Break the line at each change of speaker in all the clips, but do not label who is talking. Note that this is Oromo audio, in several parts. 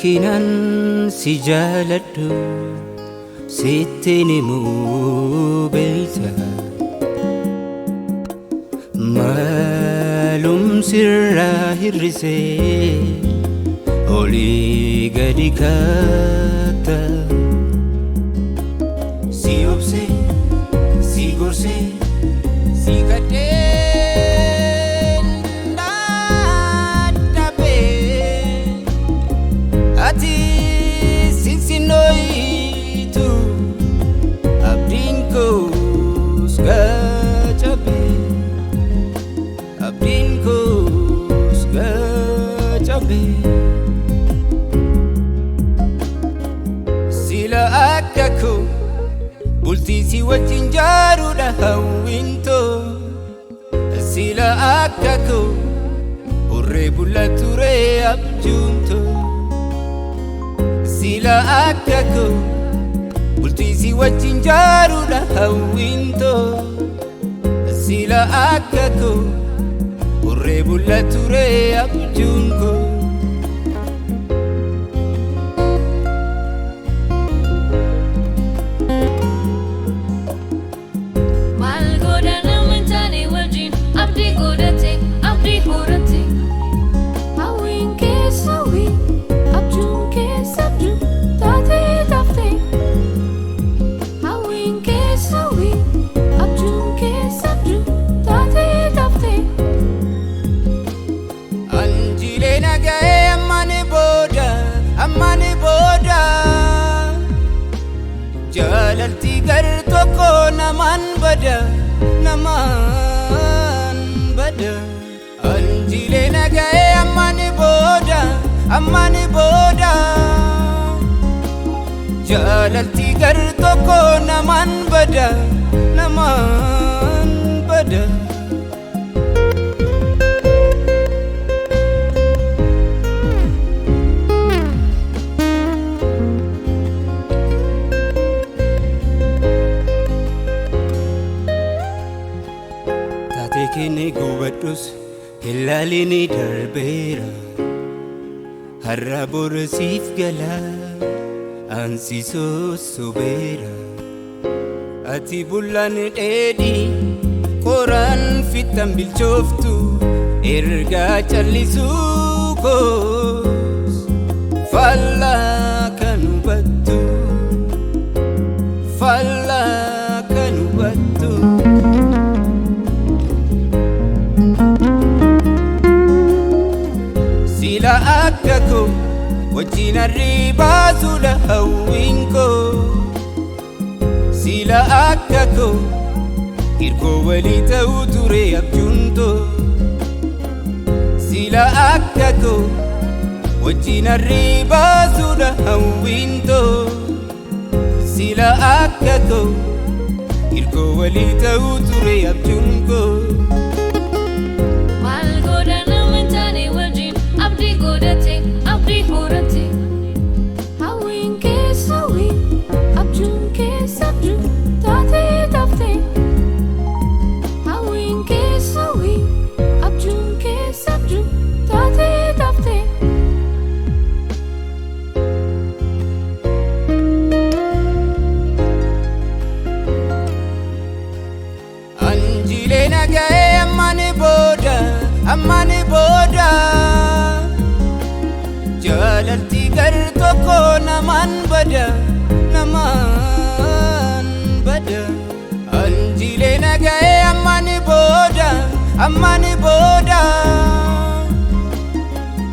Akinan si jaaladhu sitti himuu beekta maalum sirraa hir'isee olii gadi kaata si obsee si gorsee si kadheen dadhabee ati sinsinooyitu abdiin koos gachabee abdiin koos gachabee sila akka koo bultii si wajjin jaaruudha hawwintoo sila akka koo urree bulla turee abjuumtoo sila akka koo bultii si wajjin jaaruudha hawwintoo sila akka koo urree bulla turee abjuumtoo Jalalti gar tokko naman bada anjile nagaye ammani boda jalalti gar tokko naman bada Kini gubadus hilaalini darbeera har'a bora siif gala ansi sosobeera ati bullaan dheedhii qoraan fixan bilchooftu ergaa callisuu koos faallaa kan hubattu sila akka koo wajjin arriibaa suudha hawwiin koo sila akka koo hirkoo walii ta'uu ture abjuuntoo sila akka koo wajjin arriibaa suudha hawwiin koo sila akka koo hirkoo walii ta'uu ture abjuuntoo
abdi horate hawin ke sawi abjun ke sabju tate tafte hawin ke sawi abjun ke sabju tate tafte
anjile nagaye ammani boda jalalti gar tokko naman bada anjile nagaye ammani boda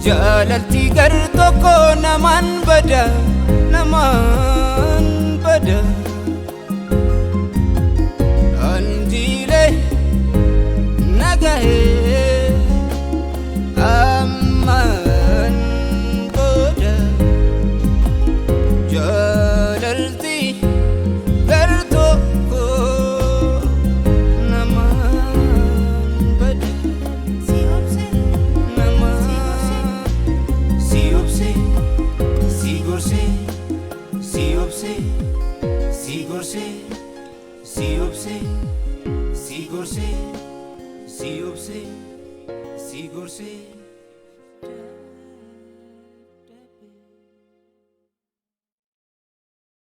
jalalti gar tokko naman bada anjile nagaye si gorsee